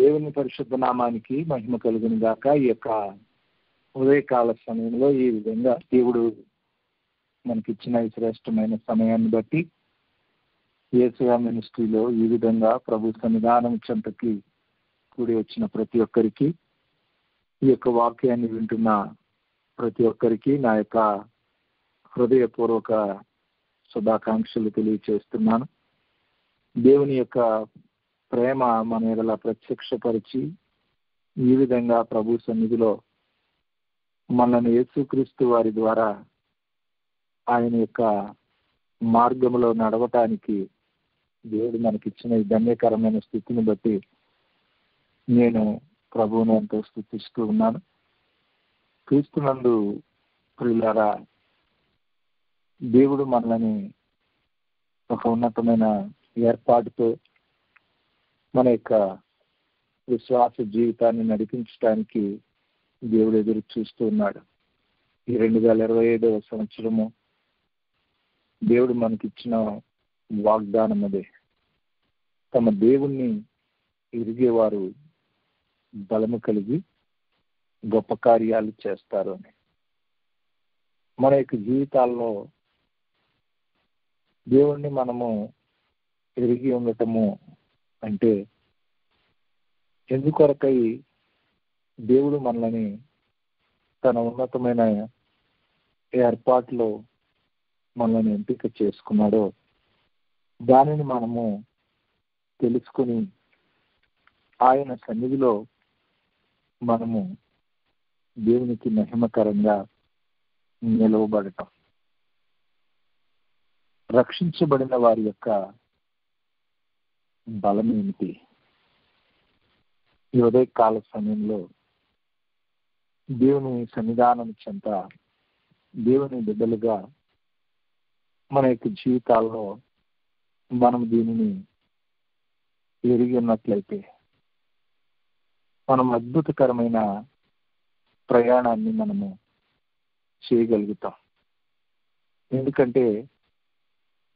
దేవుని పరిశుద్ధ నామానికి మహిమ కలుగును గాక. ఈ యొక్క ఉదయకాల సమయంలో ఈ విధంగా దేవుడు మనకిచ్చిన ఈ శ్రేష్టమైన సమయాన్ని బట్టి యేసుయా మినిస్ట్రీలో ఈ విధంగా ప్రభు సన్నిధానం చెంతకి కూడి వచ్చిన ప్రతి ఒక్కరికి, ఈ యొక్క వాక్యాన్ని వింటున్న ప్రతి ఒక్కరికి నా యొక్క హృదయపూర్వక శుభాకాంక్షలు తెలియచేస్తున్నాను. దేవుని యొక్క ప్రేమ మన ఎడల ప్రత్యక్షపరిచి ఈ విధంగా ప్రభు సన్నిధిలో మనల్ని యేసుక్రీస్తు వారి ద్వారా ఆయన యొక్క మార్గంలో నడవటానికి దేవుడు మనకిచ్చిన ఈ ధన్యకరమైన స్థితిని బట్టి నేను ప్రభువుని ఎంతో స్తుతిస్తూ ఉన్నాను. క్రీస్తునందు ప్రియులారా, దేవుడు మనల్ని ఒక ఉన్నతమైన ఏర్పాటుతో మన యొక్క విశ్వాస జీవితాన్ని నడిపించడానికి దేవుడు ఎదురు చూస్తూ ఉన్నాడు. ఈ 2025వ సంవత్సరము దేవుడు మనకిచ్చిన వాగ్దానం అదే. తమ దేవుణ్ణి ఎరిగేవారు బలము కలిగి గొప్ప కార్యాలు చేస్తారు అని. మన యొక్క జీవితాల్లో దేవుణ్ణి మనము ఎరిగి ఉండటము అంటే ఎందుకొరకై దేవుడు మనల్ని తన ఉన్నతమైన ఏర్పాటులో మనల్ని ఎంపిక చేసుకున్నాడో దానిని మనము తెలుసుకుని ఆయన సన్నిధిలో మనము దేవునికి మహిమకరంగా నిలవబడటం. రక్షించబడిన వారి యొక్క బలం ఏమిటి? ఈ ఉదయకాల సమయంలో దేవుని సన్నిధానం చెంత దేవుని బిడ్డలుగా మన యొక్క జీవితాల్లో మనం దీనిని ఎరిగి ఉన్నట్లయితే మనం అద్భుతకరమైన ప్రయాణాన్ని మనము చేయగలుగుతాం. ఎందుకంటే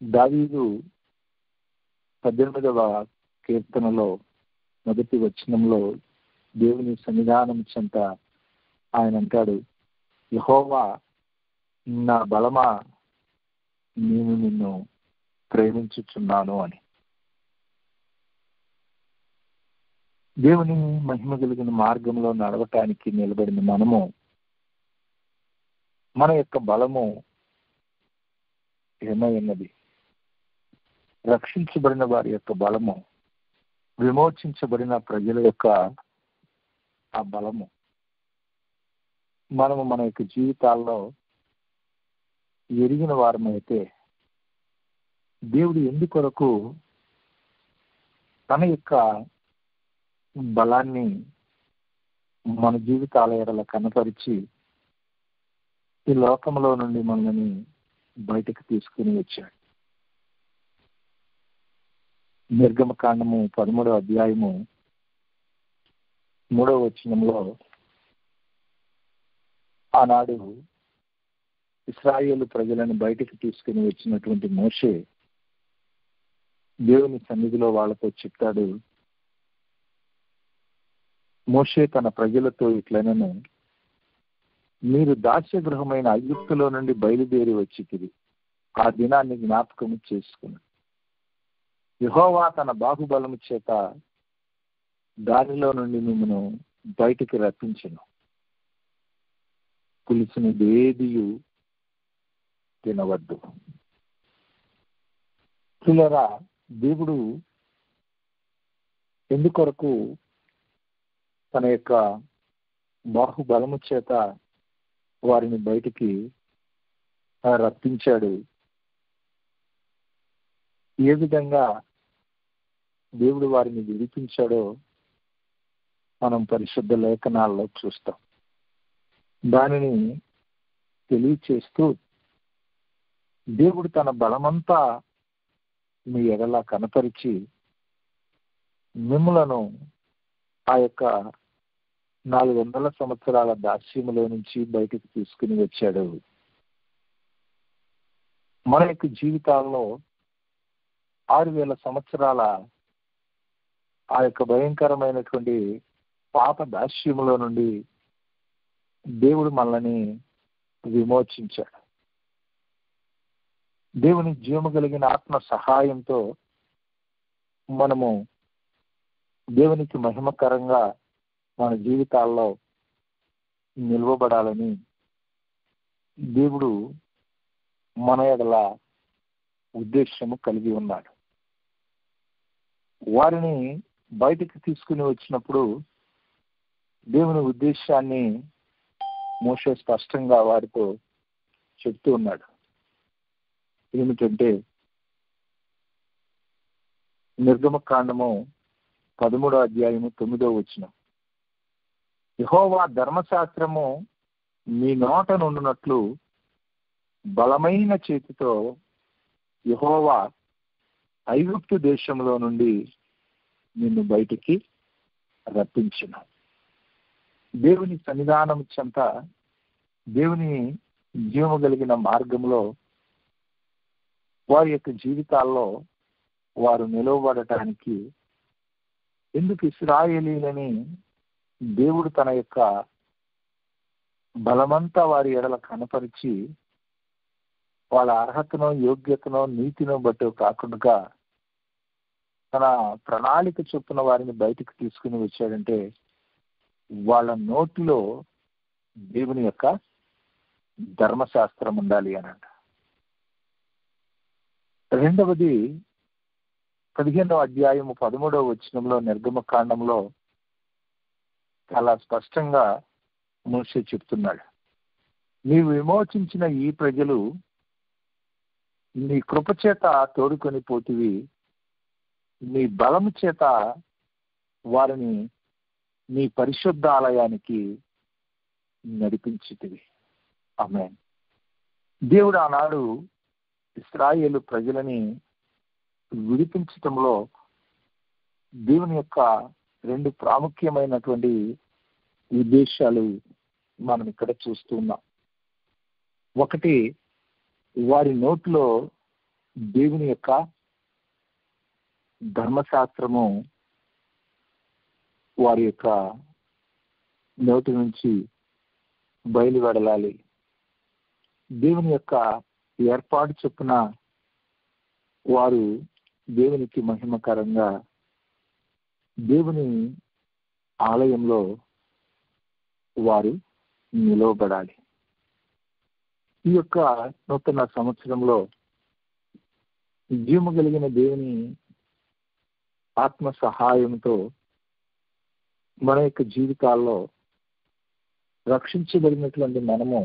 దావీదు 18వ కీర్తనలో మొదటి వచనంలో దేవుని సన్నిధానం చెంత ఆయన అంటాడు, యెహోవా నా బలమా, నేను నిన్ను ప్రేమించుచున్నాను అని. దేవుని మహిమ కలిగిన మార్గంలో నడవటానికి నిలబడిన మనము మన యొక్క బలము ఏమైనది? రక్షించబడిన వారి యొక్క బలము, విమోచించబడిన ప్రజల యొక్క ఆ బలము మనము మన యొక్క జీవితాల్లో ఎరిగిన వారమైతే దేవుడు ఎందుకొరకు తన యొక్క బలాన్ని మన జీవితాల ఎడల కనపరిచి ఈ లోకంలో నుండి మనల్ని బయటకు తీసుకుని వచ్చాడు. నిర్గమకాండము 13వ అధ్యాయము 3వ వచనంలో ఆనాడు ఇశ్రాయేలు ప్రజలను బయటికి తీసుకుని వచ్చినటువంటి మోషే దేవుని సన్నిధిలో వాళ్ళతో చెప్తాడు, మోషే తన ప్రజలతో ఇట్లనను, మీరు దాస్యగృహమైన ఐగుప్తులో నుండి బయలుదేరి వచ్చితిరి, ఆ దినాన్ని జ్ఞాపకము చేసుకుని యెహోవా తన బాహుబలము చేత దానిలో నుండి మిమ్మను బయటికి రప్పించెను, పులిసినదేదియు తినవద్దు. పిల్లరా, దేవుడు ఎందుకొరకు తన యొక్క బాహుబలము చేత వారిని బయటికి రప్పించాడు? ఏ విధంగా దేవుడు వారిని విడిపించాడో మనం పరిశుద్ధ లేఖనాల్లో చూస్తాం. దానిని తెలియచేస్తూ దేవుడు తన బలమంతా మీ ఎడల కనపరిచి మిమ్ములను ఆ యొక్క 400 సంవత్సరాల దాస్యములో నుంచి బయటకు తీసుకుని వచ్చాడు. మన యొక్క జీవితాల్లో 6000 సంవత్సరాల ఆ యొక్క భయంకరమైనటువంటి పాప దాస్యములో నుండి దేవుడు మనల్ని విమోచించాడు. దేవుని జీవము కలిగిన ఆత్మ సహాయంతో మనము దేవునికి మహిమకరంగా మన జీవితాల్లో నిలవబడాలని దేవుడు మన ఎడల ఉద్దేశము కలిగి ఉన్నాడు. వారిని బయటికి తీసుకుని వచ్చినప్పుడు దేవుని ఉద్దేశాన్ని మోషే స్పష్టంగా వారితో చెప్తూ ఉన్నాడు. ఏమిటంటే నిర్గమకాండము 13వ అధ్యాయము 9వ వచనం, యెహోవా ధర్మశాస్త్రము మీ నోట నుండునట్లు బలమైన చేతితో యెహోవా ఐగుప్తు దేశంలో నుండి నిన్ను బయటికి రప్పించిన. దేవుని సన్నిధానం చెంత దేవుని జీవము కలిగిన మార్గంలో వారి యొక్క జీవితాల్లో వారు నిలవబడటానికి ఎందుకు ఇశ్రాయేలీలని దేవుడు తన యొక్క బలమంతా వారి ఎడల కనపరిచి వాళ్ళ అర్హతనో యోగ్యతనో నీతినో బట్టి కాకుండా తన ప్రణాళిక చొప్పున వారిని బయటకు తీసుకుని వచ్చాడంటే వాళ్ళ నోటిలో దేవుని యొక్క ధర్మశాస్త్రం ఉండాలి అని అంట. రెండవది 15వ అధ్యాయము 13వ వచనంలో నిర్గమకాండంలో చాలా స్పష్టంగా మోషే చెప్తున్నాడు, నీవు విమోచించిన ఈ ప్రజలు నీ కృపచేత తోడుకొని పోతివి, నీ బలము చేత వారిని నీ పరిశుద్ధ ఆలయానికి నడిపించితివి. ఆమేన్. దేవుడు ఆనాడు ఇశ్రాయేలు ప్రజలని విడిపించటంలో దేవుని యొక్క 2 ప్రాముఖ్యమైనటువంటి ఉద్దేశాలు మనం ఇక్కడ చూస్తూ ఉన్నాం. ఒకటి, వారి నోట్లో దేవుని యొక్క ధర్మశాస్త్రము వారి యొక్క నోటి నుంచి బయలువెడలాలి. దేవుని యొక్క ఏర్పాటు చొప్పున వారు దేవునికి మహిమకరంగా దేవుని ఆలయంలో వారు నిలవబడాలి. ఈ యొక్క నూతన సంవత్సరంలో జీవము కలిగిన దేవుని ఆత్మ సహాయంతో మన యొక్క జీవితాల్లో రక్షించబడినటువంటి మనము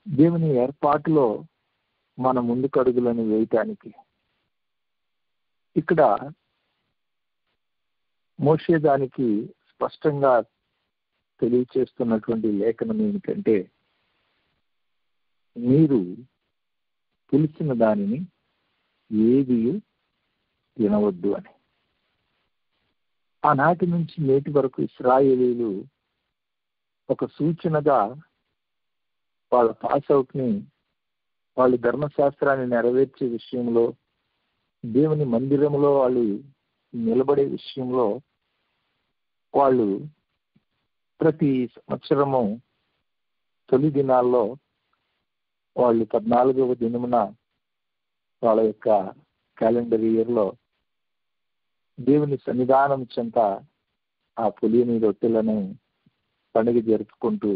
దేవుని ఏర్పాటులో మన ముందుకు అడుగులను వేయటానికి ఇక్కడ మోషే దానికి స్పష్టంగా తెలియచేస్తున్నటువంటి లేఖనం ఏమిటంటే, మీరు పిలిచిన దానిని ఏది వినవద్దు అని. ఆనాటి నుంచి నేటి వరకు ఇశ్రాయేలీలు ఒక సూచనగా వాళ్ళ పాస్ అవుట్ ని, వాళ్ళు ధర్మశాస్త్రాన్ని నెరవేర్చే విషయంలో, దేవుని మందిరంలో వాళ్ళు నిలబడే విషయంలో వాళ్ళు ప్రతి సంవత్సరము తొలి దినాల్లో వాళ్ళు 14వ దినమున వాళ్ళ యొక్క క్యాలెండర్ ఇయర్లో దేవుని సన్నిధానం చెంత ఆ పులియని రొట్టెలను పండుగ జరుపుకుంటూ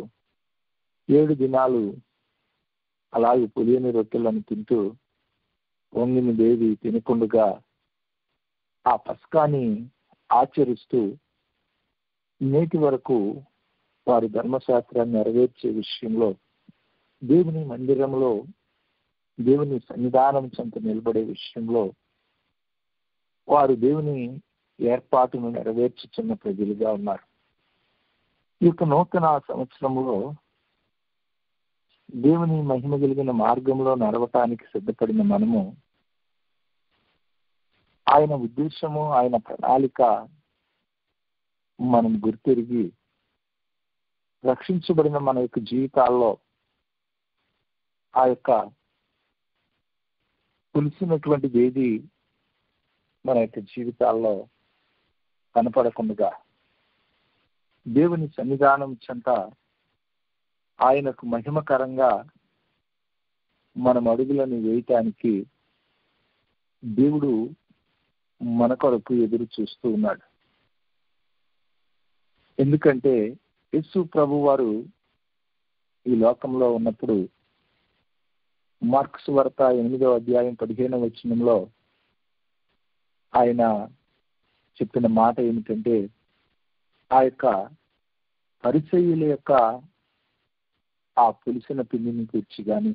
7 దినాలు అలాగే పులియని రొట్టెలను తింటూ వంగిని దేవి తినకుండగా ఆ పస్కాని ఆచరిస్తూ నేటి వరకు వారి ధర్మశాస్త్రాన్ని నెరవేర్చే విషయంలో దేవుని మందిరంలో దేవుని సన్నిధానం చెంత నిలబడే విషయంలో వారు దేవుని ఏర్పాటును నెరవేర్చుచున్న ప్రజలుగా ఉన్నారు. ఈ యొక్క నూతన సంవత్సరంలో దేవుని మహిమ కలిగిన మార్గంలో నడవటానికి సిద్ధపడిన మనము ఆయన ఉద్దేశము, ఆయన ప్రణాళిక మనం గుర్తిరిగి రక్షించబడిన మన యొక్క జీవితాల్లో ఆ యొక్క పులిసినటువంటిది ఏది మన యొక్క జీవితాల్లో కనపడకుండా దేవుని సన్నిధానం చెంత ఆయనకు మహిమకరంగా మనం అడుగులను వేయటానికి దేవుడు మన కొరకు ఎదురు చూస్తూ ఉన్నాడు. ఎందుకంటే యేసు ప్రభు వారు ఈ లోకంలో ఉన్నప్పుడు మార్కు సువార్త 8వ అధ్యాయం 15వ వచనంలో ఆయన చెప్పిన మాట ఏమిటంటే, ఆ యొక్క పరిసయ్యుల యొక్క ఆ పులిసిన పిండిని గూర్చి గాని,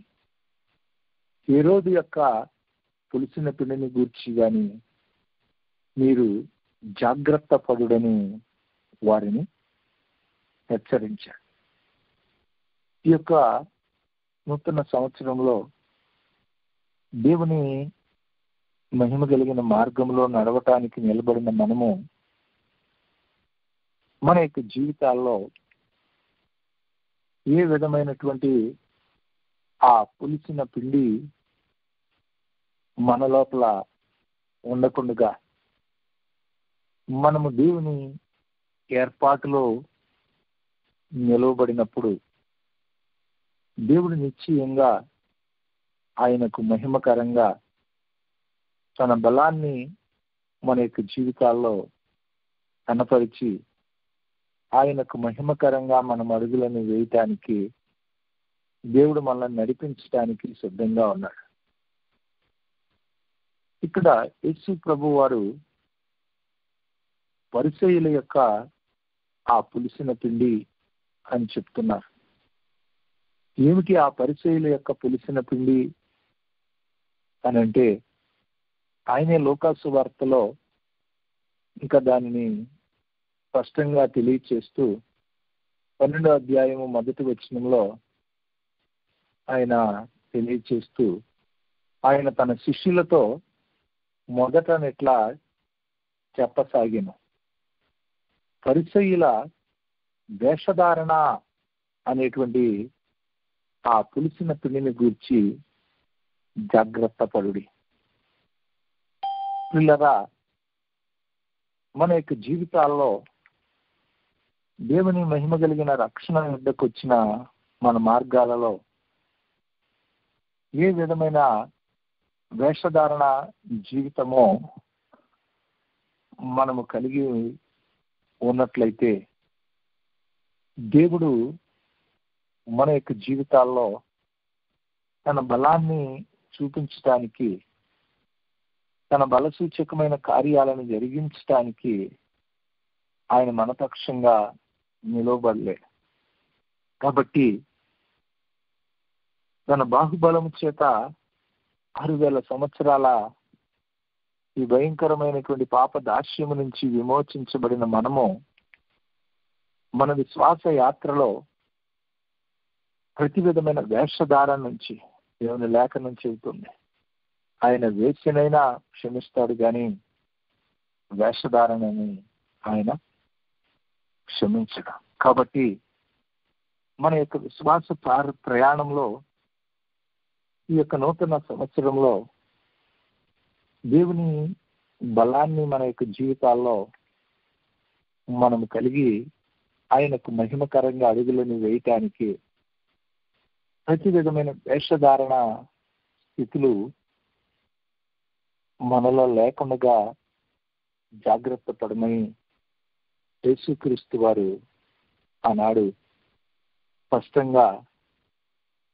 హేరోదు యొక్క పులిసిన పిండిని గూర్చి గాని మీరు జాగ్రత్త పడుడని వారిని హెచ్చరించాడు. ఈ యొక్క నూతన సంవత్సరంలో దేవుని మహిమ కలిగిన మార్గంలో నడవటానికి నిలబడిన మనము మన యొక్క జీవితాల్లో ఏ విధమైనటువంటి ఆ పులిసిన పిండి మన లోపల ఉండకుండా మనము దేవుని ఏర్పాటులో నిలవబడినప్పుడు దేవుడు నిశ్చయంగా ఆయనకు మహిమకరంగా తన బలాన్ని మన యొక్క జీవితాల్లో కనపరిచి ఆయనకు మహిమకరంగా మనం అడుగులను వేయటానికి దేవుడు మనల్ని నడిపించడానికి సిద్ధంగా ఉన్నాడు. ఇక్కడ యేసు ప్రభు వారు పరిసయ్యుల యొక్క ఆ పులిసిన పిండి అని చెప్తున్నారు. ఏమిటి ఆ పరిసయ్యుల యొక్క పులిసిన పిండి అని అంటే, ఆయనే లూకాసు వార్తలో ఇంకా దానిని స్పష్టంగా తెలియచేస్తూ 12వ అధ్యాయము 1వ వచనంలో ఆయన తెలియచేస్తూ ఆయన తన శిష్యులతో మొదటనెట్లా చెప్పసాగాను, పరిసయ్యుల వేషధారణ అనేటువంటి ఆ పులిసిన పిండిని గూర్చి జాగ్రత్త పడుడి. పిల్లరా, మన యొక్క జీవితాల్లో దేవుని మహిమ కలిగిన రక్షణ యుద్ధకు వచ్చిన మన మార్గాలలో ఏ విధమైన వేషధారణ జీవితమో మనము కలిగి ఉన్నట్లయితే దేవుడు మన యొక్క జీవితాల్లో తన బలాన్ని చూపించటానికి, తన బలసూచకమైన కార్యాలను జరిగించటానికి ఆయన మనపక్షంగా నిలవబడలేడు. కాబట్టి తన బాహుబలము చేత 6000 సంవత్సరాల ఈ భయంకరమైనటువంటి పాప దాస్యము నుంచి విమోచించబడిన మనము మన విశ్వాస యాత్రలో ప్రతి విధమైన వేషధారణ నుంచి దేవుని లేఖనం చెబుతుంది, ఆయన వేశ్యనైనా క్షమిస్తాడు కానీ వేషధారణని ఆయన క్షమించడు. కాబట్టి మన యొక్క విశ్వాస ప్రయాణంలో ఈ యొక్క నూతన సంవత్సరంలో దేవుని బలాన్ని మన యొక్క జీవితాల్లో మనము కలిగి ఆయనకు మహిమకరంగా అడుగులను వేయటానికి ప్రతి విధమైన వేషధారణ స్థితులు మనలో లేకుండా జాగ్రత్త పడమని యేసుక్రీస్తు వారు ఆనాడు స్పష్టంగా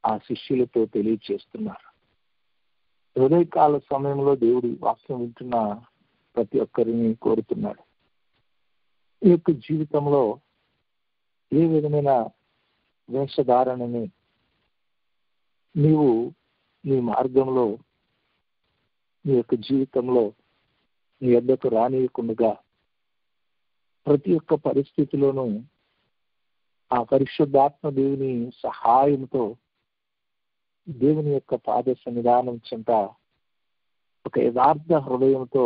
ఆ శిష్యులతో తెలియచేస్తున్నారు. హృదయకాల సమయంలో దేవుడి వాక్యం వింటున్న ప్రతి ఒక్కరిని కోరుతున్నాడు, ఈ యొక్క జీవితంలో ఏ విధమైన వేషధారణని నీవు నీ మార్గంలో నీ యొక్క జీవితంలో నీ వద్దకు రానియకుండా ప్రతి ఒక్క పరిస్థితిలోనూ ఆ పరిశుద్ధాత్మ దేవుని సహాయంతో దేవుని యొక్క పాద సన్నిధానం చెంత ఒక యథార్థ హృదయంతో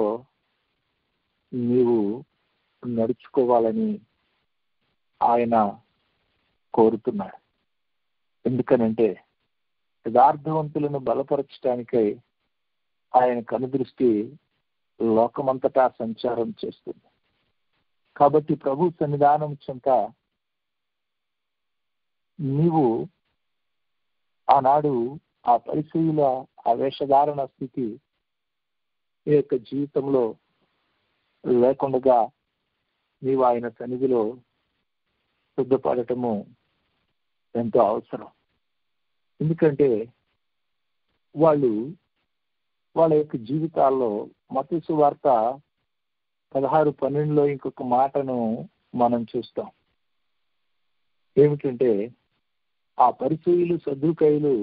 నీవు నడుచుకోవాలని ఆయన కోరుతున్నాడు. ఎందుకనంటే యథార్థవంతులను బలపరచడానికై ఆయన కనుదృష్టి లోకమంతటా సంచారం చేస్తుంది. కాబట్టి ప్రభు సన్నిధానం చెంత నీవు ఆనాడు ఆ పరిశీల ఆ వేషధారణ స్థితి ఈ యొక్క జీవితంలో లేకుండా నీవు ఆయన సన్నిధిలో సిద్ధపడటము ఎంతో అవసరం. ఎందుకంటే వాళ్ళ యొక్క జీవితాల్లో మత్తయి సువార్త 16:12 ఇంకొక మాటను మనం చూస్తాం. ఏమిటంటే ఆ పరిసయ్యులు సద్దూకయ్యులు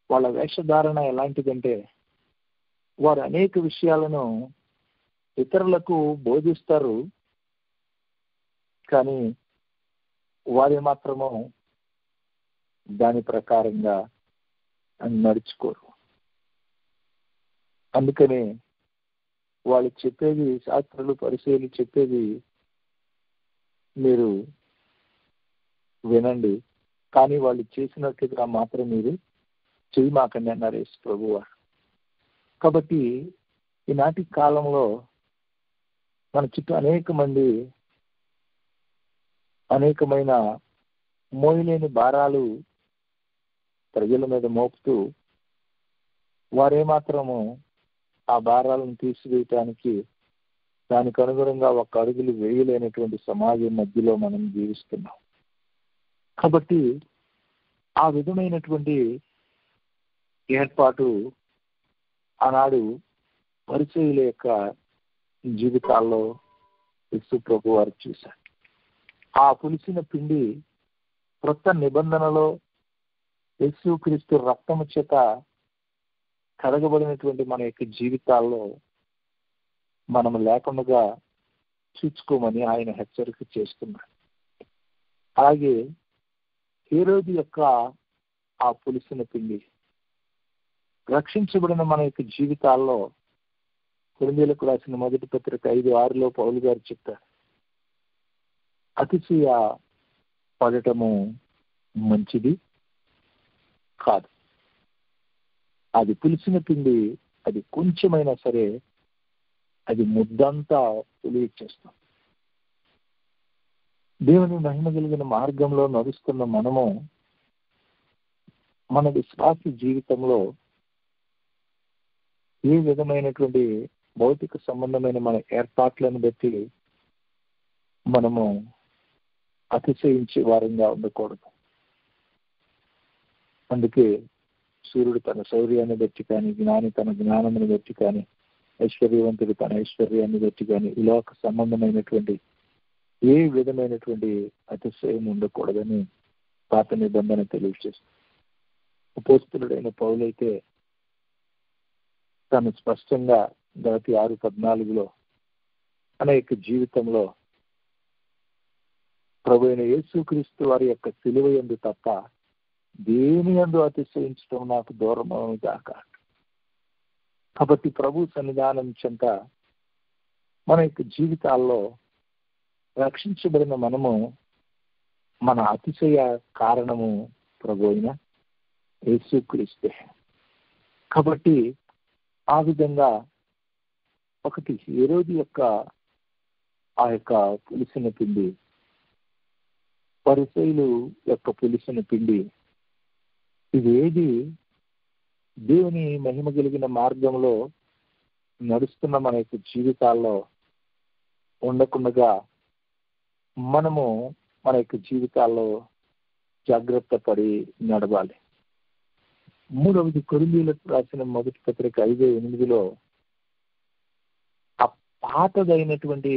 వాళ్ళ వేషధారణ ఎలాంటిదంటే వారు అనేక విషయాలను ఇతరులకు బోధిస్తారు, కానీ వారు మాత్రము దాని ప్రకారంగా నడుచుకోరు. అందుకనే వాళ్ళు చెప్పేది, శాస్త్రులు పరిశీలి చెప్పేది మీరు వినండి, కానీ వాళ్ళు చేసినట్టుగా మాత్రం మీరు చేయమాకండి అన్నారు యేసు ప్రభువారు. కాబట్టి ఈనాటి కాలంలో మన చుట్టూ అనేకమైన మోయలేని భారాలు ప్రజల మీద మోపుతూ వారేమాత్రము ఆ భారాలను తీసివేయటానికి దానికి అనుగుణంగా ఒక అడుగులు వేయలేనటువంటి సమాజం మధ్యలో మనం జీవిస్తున్నాం. కాబట్టి ఆ విధమైనటువంటి ఏర్పాటు ఆనాడు పరిచయుల యొక్క జీవితాల్లో యేసు ప్రభు వారు చూశారు. ఆ పులిసిన పిండి క్రొత్త నిబంధనలో యేసుక్రీస్తు రక్తము చేత కడగబడినటువంటి మన యొక్క జీవితాల్లో మనం లేకుండా చూసుకోమని ఆయన హెచ్చరిక చేస్తున్నారు. అలాగే హేరోదు యొక్క ఆ పులిసిన పిండి రక్షించబడిన మన యొక్క జీవితాల్లో కొరింథీయులకు రాసిన మొదటి పత్రిక 5:6 పౌలు గారు చెప్తారు, అతిశయ పడటము మంచిది కాదు. అది పులిసిన పిండి, అది కొంచెమైనా సరే అది ముద్దంతా పులిచేస్తాం. దేవుని మహిమ కలిగిన మార్గంలో నడుస్తున్న మనము మన విశ్వాస జీవితంలో ఏ విధమైనటువంటి భౌతిక సంబంధమైన మన ఏర్పాట్లను బట్టి మనము అతిశయించే వారంగా ఉండకూడదు. అందుకే సూర్యుడు తన శౌర్యాన్ని బట్టి కానీ, జ్ఞాని తన జ్ఞానమును బట్టి కానీ, ఐశ్వర్యవంతుడు తన ఐశ్వర్యాన్ని బట్టి కానీ ఈ లోక సంబంధమైనటువంటి ఏ విధమైనటువంటి అతిశయం ఉండకూడదని పాత నిబంధన తెలియజేస్తుంది. అపోస్తలుడైన పౌలైతే తను స్పష్టంగా గలతీ 6:14 తన యొక్క జీవితంలో ప్రభువైన యేసుక్రీస్తు వారి యొక్క సిలువ యందు తప్ప దేని యందు అతిశయించడం నాకు దూరమవును గాక. కాబట్టి ప్రభు సన్నిధానం చెంత మన యొక్క జీవితాల్లో రక్షించబడిన మనము మన అతిశయ కారణము ప్రభు అయిన యేసుక్రీస్తే. కాబట్టి ఆ విధంగా ఒకటి హేరోదు యొక్క ఆ యొక్క పులిసిన పిండి, పరిసయ్యులు యొక్క పులిసిన పిండి, ఇవేది దేవుని మహిమ కలిగిన మార్గంలో నడుస్తున్న మన యొక్క జీవితాల్లో ఉండకుండా మనము మన యొక్క జీవితాల్లో జాగ్రత్త పడి నడవాలి. మూడవది కొరింథీయులకు రాసిన మొదటి పత్రిక 5:8 ఆ పాతదైనటువంటి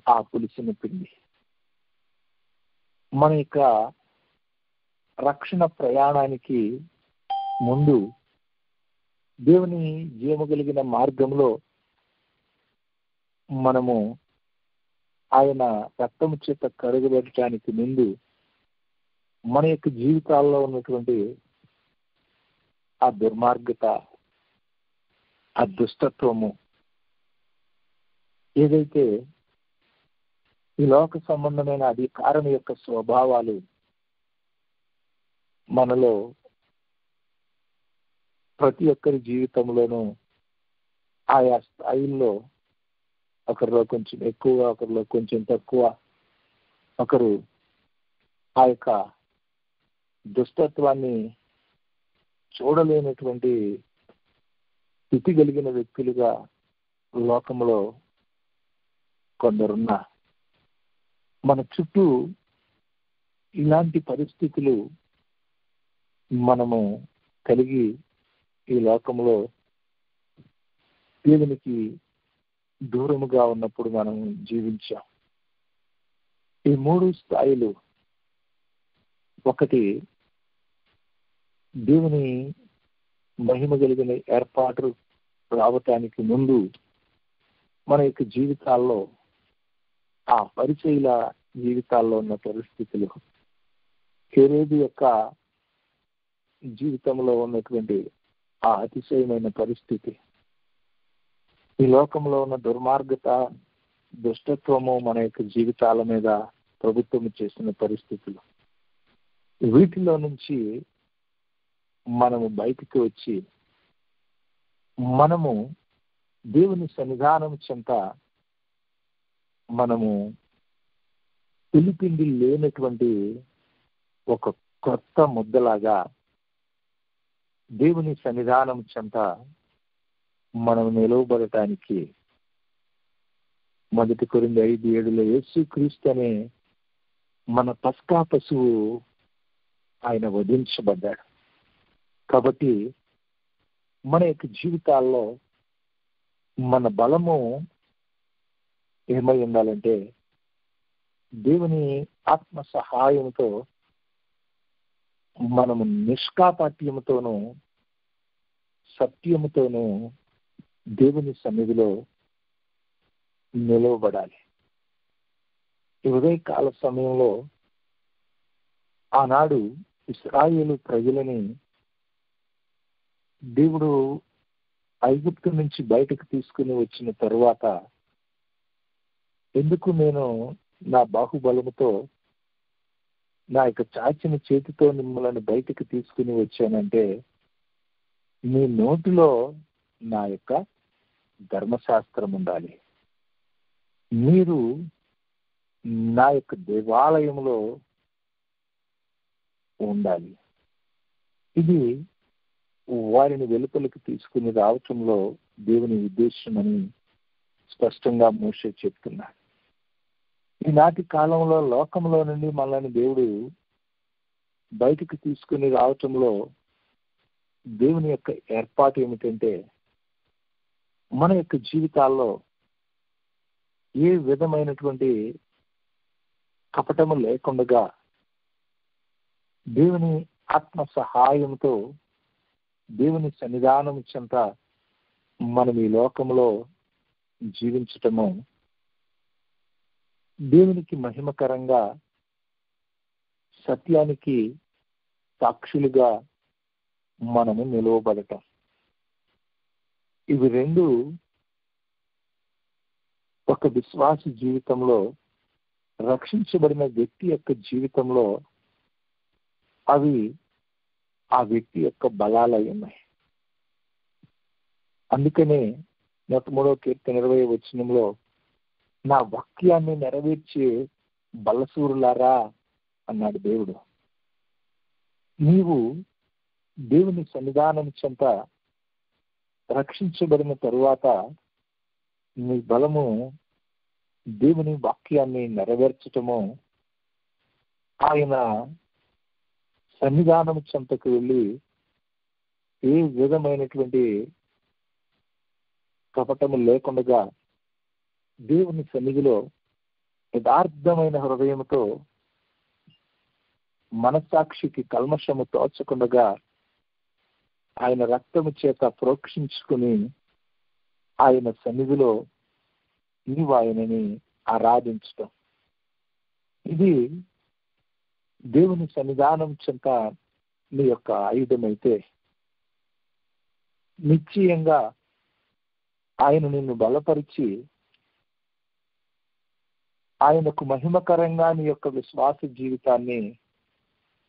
ఆ పులిసిన పిండి మన యొక్క రక్షణ ప్రయాణానికి ముందు దేవుని జీవము కలిగిన మార్గంలో మనము ఆయన రక్తము చేత కడుగబడటానికి ముందు మన యొక్క జీవితాల్లో ఉన్నటువంటి ఆ దుర్మార్గత, ఆ దుష్టత్వము, ఏదైతే ఈ లోక సంబంధమైన అధికారం యొక్క స్వభావాలు మనలో ప్రతి ఒక్కరి జీవితంలోనూ ఆయా స్థాయిల్లో ఒకరిలో కొంచెం ఎక్కువ, ఒకరిలో కొంచెం తక్కువ, ఒకరు ఆ యొక్క దుష్టత్వాన్ని చూడలేనటువంటి స్థితి కలిగిన వ్యక్తులుగా లోకంలో కొందరున్న మన చుట్టూ ఇలాంటి పరిస్థితులు మనము కలిగి ఈ లోకంలో దేవునికి దూరముగా ఉన్నప్పుడు మనం జీవించాం. ఈ 3 స్థాయిలు, ఒకటి దేవుని మహిమ కలిగిన ఏర్పాటు రావటానికి ముందు మన యొక్క జీవితాల్లో, ఆ పరిచయుల జీవితాల్లో ఉన్న పరిస్థితులు, హేరోదు యొక్క జీవితంలో ఉన్నటువంటి ఆ అతిశయమైన పరిస్థితి, ఈ లోకంలో ఉన్న దుర్మార్గత, దుష్టత్వము మన యొక్క జీవితాల మీద ప్రభుత్వం చేసిన పరిస్థితులు, వీటిలో నుంచి మనము బయటికి వచ్చి మనము దేవుని సన్నిధానం చెంత మనము పిలిపిండి లేనటువంటి ఒక కొత్త ముద్దలాగా దేవుని సన్నిధానం చెంత మనం నిలవబడటానికి 1 కొరింథీ 5:7 యేసు క్రీస్తు అనే మన పస్కా పశువు ఆయన వధించబడ్డాడు. కాబట్టి మన యొక్క జీవితాల్లో మన బలము ఏమై ఉండాలంటే దేవుని ఆత్మ సహాయంతో మనము నిష్కాపట్యముతోనూ సత్యముతోనూ దేవుని సన్నిధిలో నిలవబడాలి. ఈ ఉదయకాల సమయంలో ఆనాడు ఇశ్రాయేలు ప్రజలని దేవుడు ఐగుప్తు నుంచి బయటకు తీసుకుని వచ్చిన తరువాత, ఎందుకు నేను నా బాహుబలముతో నా యొక్క చాచిన చేతితో మిమ్మల్ని బయటకు తీసుకుని వచ్చానంటే, మీ నోటిలో నా యొక్క ధర్మశాస్త్రం ఉండాలి, మీరు నా యొక్క దేవాలయంలో ఉండాలి. ఇది వారిని వెలుపలికి తీసుకుని రావటంలో దేవుని ఉద్దేశం అని స్పష్టంగా మోషే చెప్తున్నాడు. ఈనాటి కాలంలో లోకంలో నుండి మనల్ని దేవుడు బయటికి తీసుకుని రావటంలో దేవుని యొక్క ఏర్పాటు ఏమిటంటే, మన యొక్క జీవితాల్లో ఏ విధమైనటువంటి కపటము లేకుండా దేవుని ఆత్మ సహాయంతో దేవుని సన్నిధానం చెంత మనం ఈ లోకంలో జీవించటము దేవునికి మహిమకరంగా, సత్యానికి సాక్షులుగా మనము నిలవబడటం. ఇవి రెండు ఒక విశ్వాస జీవితంలో, రక్షించబడిన వ్యక్తి యొక్క జీవితంలో అవి ఆ వ్యక్తి యొక్క బలాలై ఉన్నాయి. అందుకనే 103వ కీర్తన 20వ వచనంలో, నా వాక్యాన్ని నెరవేర్చే బలసూరులారా అన్నాడు దేవుడు. నీవు దేవుని సన్నిధానం చెంత రక్షించబడిన తరువాత నీ బలము దేవుని వాక్యాన్ని నెరవేర్చటము, ఆయన సన్నిధానం చెంతకు వెళ్ళి ఏ విధమైనటువంటి కపటము లేకుండా దేవుని సన్నిధిలో యథార్థమైన హృదయంతో, మనస్సాక్షికి కల్మషము తోచకుండా ఆయన రక్తము చేత ప్రోక్షించుకుని ఆయన సన్నిధిలో నీవు ఆయనని ఆరాధించటం, ఇది దేవుని సన్నిధానం చెంత నీ యొక్క ఆయుధమైతే నిశ్చయంగా ఆయన నిన్ను బలపరిచి ఆయనకు మహిమకరంగా నీ యొక్క విశ్వాస జీవితాన్ని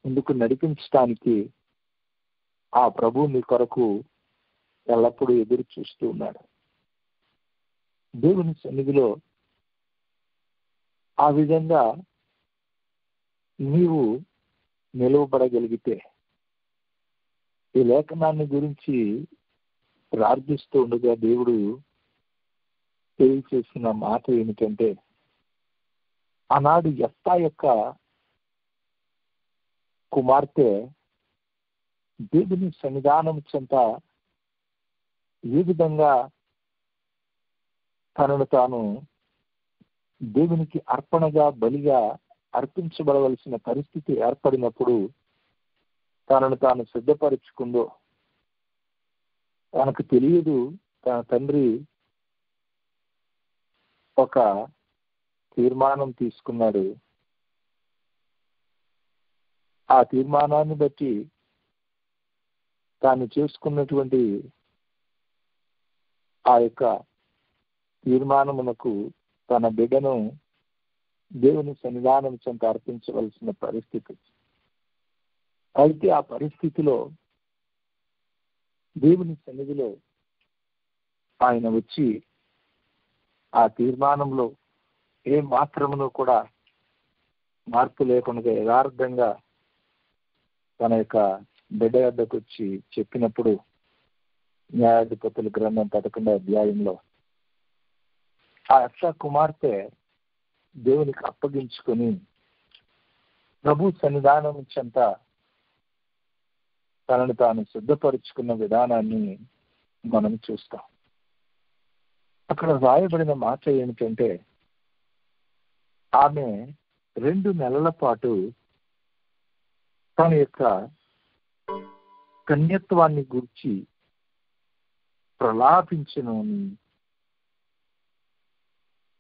ముందుకు నడిపించడానికి ఆ ప్రభు నీ కొరకు ఎల్లప్పుడూ ఎదురు చూస్తూ ఉన్నాడు. దేవుని సన్నిధిలో ఆ విధంగా నీవు నిలవబడగలిగితే, ఈ లేఖనాన్ని గురించి ప్రార్థిస్తూ ఉండగా దేవుడు తెలియచేసిన మాట ఏమిటంటే, ఆనాడు యెఫ్తా యొక్క కుమార్తె దేవుని సన్నిధానం చెంత ఏ విధంగా తనను తాను దేవునికి అర్పణగా, బలిగా అర్పించబడవలసిన పరిస్థితి ఏర్పడినప్పుడు తనను తాను సిద్ధపరుచుకుందో, తనకు తెలియదు తన తండ్రి ఒక తీర్మానం తీసుకున్నాడు. ఆ తీర్మానాన్ని బట్టి తాను చేసుకున్నటువంటి ఆ యొక్క తీర్మానమునకు తన బిడ్డను దేవుని సన్నిధానం చెంత అర్పించవలసిన పరిస్థితి. అయితే ఆ పరిస్థితిలో దేవుని సన్నిధిలో ఆయన వచ్చి ఆ తీర్మానంలో ఏ మాత్రమును కూడా మార్పు లేకుండా యథార్థంగా తన యొక్క బిడ్డ వద్దకు వచ్చి చెప్పినప్పుడు, న్యాయాధిపతుల గ్రంథం 11వ అధ్యాయంలో ఆ యెఫ్తా కుమార్తె దేవునికి అప్పగించుకొని ప్రభు సన్నిధానం చెంత తనను తాను సిద్ధపరుచుకున్న విధానాన్ని మనం చూస్తాం. అక్కడ రాయబడిన మాట ఏమిటంటే, ఆమె 2 నెలల పాటు తన యొక్క కన్యత్వాన్ని గురించి ప్రలాపించను.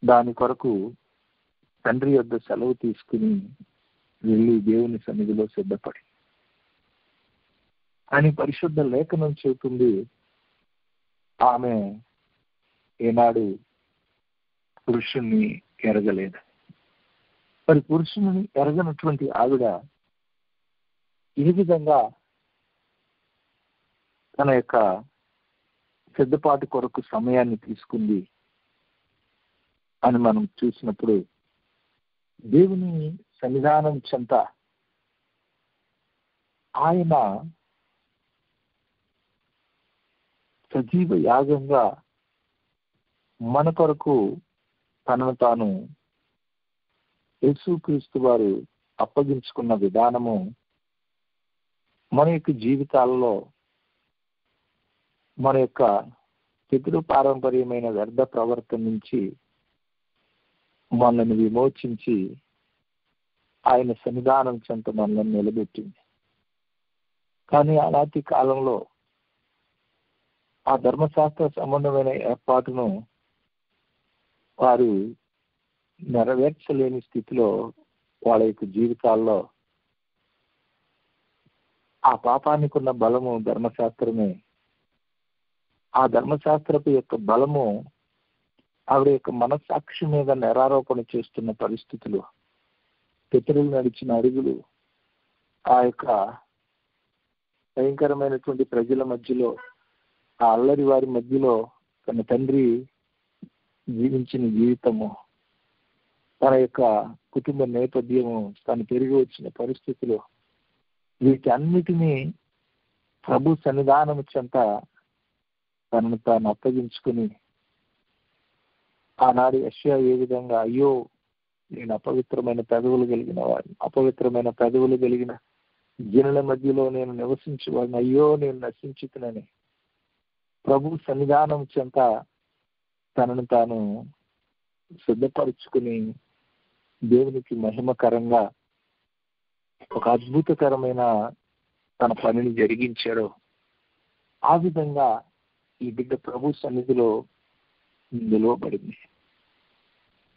దాని కొరకు తండ్రి యొద్ద సెలవు తీసుకుని వెళ్ళి దేవుని సన్నిధిలో సిద్ధపడి అని పరిశుద్ధ లేఖనం చెబుతుంది. ఆమె ఏనాడు పురుషుణ్ణి ఎరగలేదు. మరి పురుషుని ఎరగనటువంటి ఆవిడ ఏ విధంగా తన యొక్క సిద్ధపాటు కొరకు సమయాన్ని తీసుకుంది అని మనం చూసినప్పుడు, దేవుని సన్నిధానం చెంత ఆయన సజీవ యాగంగా మన కొరకు తనను తాను యేసుక్రీస్తు వారు అప్పగించుకున్న విధానము మన యొక్క జీవితాలలో మన యొక్క పితృ పారంపర్యమైన వ్యర్థ ప్రవర్తన నుంచి మనల్ని విమోచించి ఆయన సన్నిధానం చెంత మనల్ని నిలబెట్టింది. కానీ ఆనాటి కాలంలో ఆ ధర్మశాస్త్ర సంబంధమైన ఏర్పాటును వారు నెరవేర్చలేని స్థితిలో వాళ్ళ యొక్క జీవితాల్లో ఆ పాపానికి ఉన్న బలము ధర్మశాస్త్రమే. ఆ ధర్మశాస్త్రపు యొక్క బలము ఆవిడ యొక్క మనస్సాక్షి మీద నేరారోపణ చేస్తున్న పరిస్థితులు, పితరులు నడిచిన అడుగులు, ఆ యొక్క భయంకరమైనటువంటి ప్రజల మధ్యలో, ఆ అల్లరి వారి మధ్యలో తన తండ్రి జీవించిన జీవితము, తన యొక్క కుటుంబ నేపథ్యము, తను పెరిగి వచ్చిన పరిస్థితులు, వీటన్నిటినీ ప్రభు సన్నిధానము చెంత తనను తాను అప్పగించుకుని, ఆనాడు యెషయా ఏ విధంగా, అయ్యో నేను అపవిత్రమైన పెదవులు కలిగిన వాడిని, అపవిత్రమైన పెదవులు కలిగిన జనుల మధ్యలో నేను నివసించేవాడిని, అయ్యో నేను నశించుతునని ప్రభు సన్నిధానం చెంత తనను తాను సిద్ధపరుచుకుని దేవునికి మహిమకరంగా ఒక అద్భుతకరమైన తన పనిని జరిగించాడు. ఆ విధంగా ఈ బిడ్డ ప్రభు సన్నిధిలో నిలువబడింది.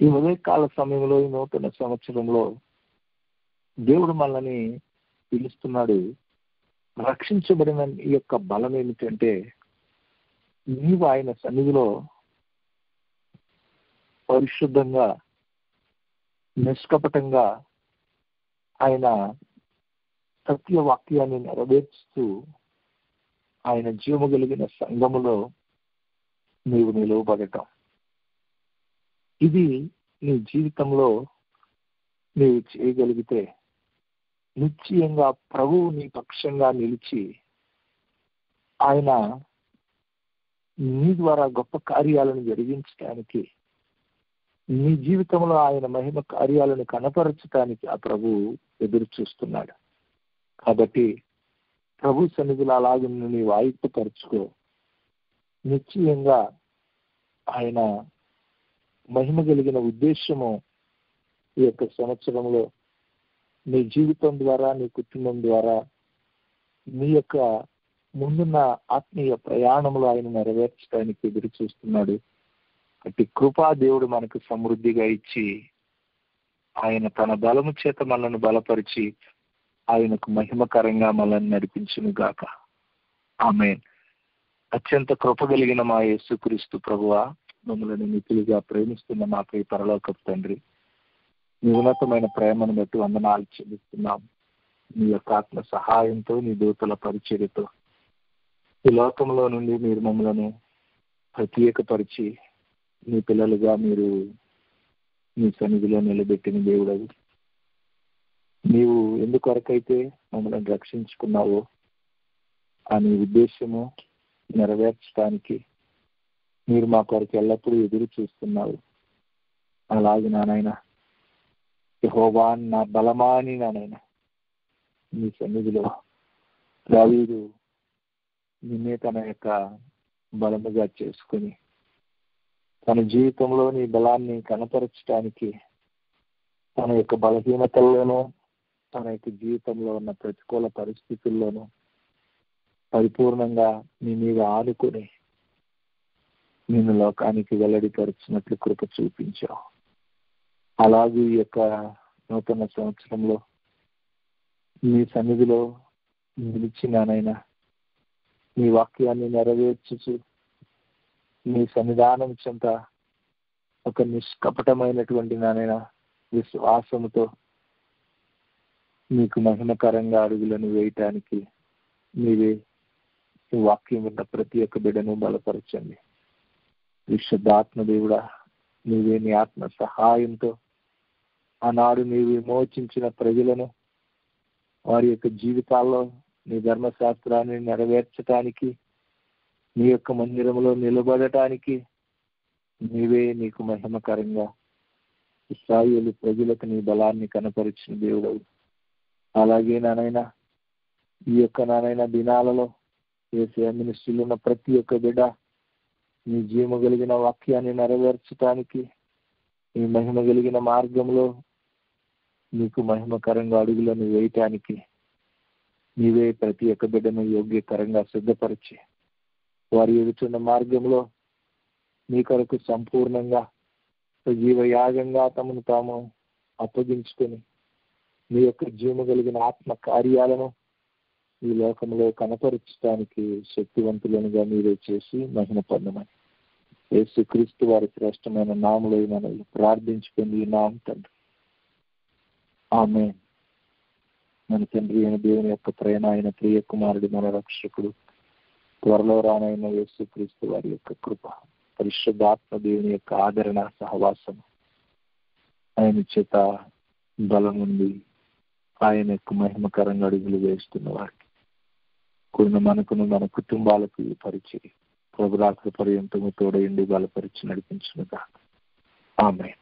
ఈ ఉదయకాల సమయంలో, ఈ నూతన సంవత్సరంలో దేవుడు మనల్ని పిలుస్తున్నాడు. రక్షించబడిన ఈ యొక్క బలం ఏమిటంటే, నీవు ఆయన సన్నిధిలో పరిశుద్ధంగా, నిష్కపటంగా ఆయన సత్యవాక్యాన్ని నెరవేర్చుతూ ఆయన జీవము కలిగిన సంఘములో నీవు నిలువబడటం. ఇది నీ జీవితంలో నీవు చేయగలిగితే నిశ్చయంగా ప్రభువు నీ పక్షంగా నిలిచి ఆయన నీ ద్వారా గొప్ప కార్యాలను జరిగించడానికి, నీ జీవితంలో ఆయన మహిమ కార్యాలను కనపరచడానికి ఆ ప్రభువు ఎదురు చూస్తున్నాడు. కాబట్టి ప్రభు సన్నిధిలో అలాగే నీవు ఆయుక్తపరచుకో. నిశ్చయంగా ఆయన మహిమ కలిగిన ఉద్దేశము ఈ యొక్క సంవత్సరంలో నీ జీవితం ద్వారా, నీ కుటుంబం ద్వారా, నీ యొక్క ముందున్న ఆత్మీయ ప్రయాణంలో ఆయన నెరవేర్చడానికి ఎదురు చూస్తున్నాడు. అట్టి కృపా దేవుడు మనకు సమృద్ధిగా ఇచ్చి ఆయన తన బలము చేత మనల్ని బలపరిచి ఆయనకు మహిమకరంగా మనల్ని నడిపించును గాక. ఆమేన్. అత్యంత కృప కలిగిన మా యేసుక్రీస్తు ప్రభువా, మమ్మల్ని మితిలుగా ప్రేమిస్తున్న మా ప్రియ పరలోకపు తండ్రి, నీ ఉన్నతమైన ప్రేమను బట్టి వందనాలు చెల్లిస్తున్నాం. నీ యొక్క ఆత్మ సహాయంతో, నీ దూతల పరిచర్యతో ఈ లోకంలో నుండి మీరు మమ్మలను ప్రత్యేకపరిచి నీ పిల్లలుగా మీరు నీ సన్నిధిలో నిలబెట్టిన దేవుడవు. నీవు ఎందుకొరకైతే మమ్మల్ని రక్షించుకున్నావో ఆ నీ ఉద్దేశము నెరవేర్చడానికి మీరు మా కొరకు ఎల్లప్పుడూ ఎదురు చూస్తున్నారు. అలాగే నానైనా యెహోవా నా బలమా అని నానైనా నీ సన్నిధిలో దావీదు నిన్నే తన యొక్క బలముగా చేసుకుని తన జీవితంలో నీ బలాన్ని కనపరచడానికి తన యొక్క బలహీనతల్లోనూ తన యొక్క జీవితంలో ఉన్న ప్రతికూల పరిస్థితుల్లోనూ పరిపూర్ణంగా నీ మీద ఆనుకుని నేను లోకానికి వెల్లడిపరిచినట్లు కృప చూపించావు. అలాగే ఈ యొక్క నూతన సంవత్సరంలో నీ సన్నిధిలో నిలిచినానైనా నీ వాక్యాన్ని నెరవేర్చుచు నీ సన్నిధానం చెంత ఒక నిష్కపటమైనటువంటి నానైనా విశ్వాసముతో నీకు మహిమకరంగా అడుగులను వేయటానికి నీవే ఈ వాక్యం ఉన్న ప్రతి ఒక్క బిడ్డను బలపరచండి. విశుద్ధాత్మ దేవుడా, నీవే నీ ఆత్మ సహాయంతో ఆనాడు నీవు విమోచించిన ప్రజలను వారి యొక్క జీవితాల్లో నీ ధర్మశాస్త్రాన్ని నెరవేర్చటానికి, నీ యొక్క మందిరంలో నిలబడటానికి నీవే నీకు మహిమకరంగా ఇశ్రాయేలు ప్రజలకు నీ బలాన్ని కనపరిచిన దేవుడవు. అలాగే నానైనా ఈ యొక్క నానైనా దినాలలో యేసయ్య మినిస్ట్రీలో ఉన్న ప్రతి ఒక్క బిడ్డ నీ జీవము కలిగిన వాక్యాన్ని నెరవేర్చడానికి, నీ మహిమ కలిగిన మార్గంలో నీకు మహిమకరంగా అడుగులను వేయటానికి నీవే ప్రతి ఒక్క బిడ్డను యోగ్యకరంగా సిద్ధపరిచి వారి ఎదుటిన్న మార్గంలో నీ కొరకు సంపూర్ణంగా సజీవ యాగంగా తమను తాము అప్పగించుకొని నీ యొక్క జీవము కలిగిన ఆత్మ కార్యాలను ఈ లోకంలో కనపరచడానికి శక్తివంతులనుగా మీరే చేసి మహిమ పొందమని యేసుక్రీస్తు వారి శ్రేష్టమైన నామములో మనం ప్రార్థించుకొని నామ తండ్రి. ఆమేన్. మన తండ్రి అయిన దేవుని యొక్క ప్రేమ, ఆయన ప్రియ కుమారుడు, మన రక్షకుడు, త్వరలో రానైన యేసుక్రీస్తు వారి యొక్క కృప, పరిశుద్ధాత్మ దేవుని యొక్క ఆదరణ సహవాసం ఆయన చేత బలం ఉంది ఆయన యొక్క మహిమకరంగా అడుగులు వేస్తున్న వారికి కొన్ని మనకును మన కుటుంబాలకు పరిచయం ప్రభురాత్రి పర్యంతము తోడయండి బలపరిచి నడిపించునుగా. ఆమేన్.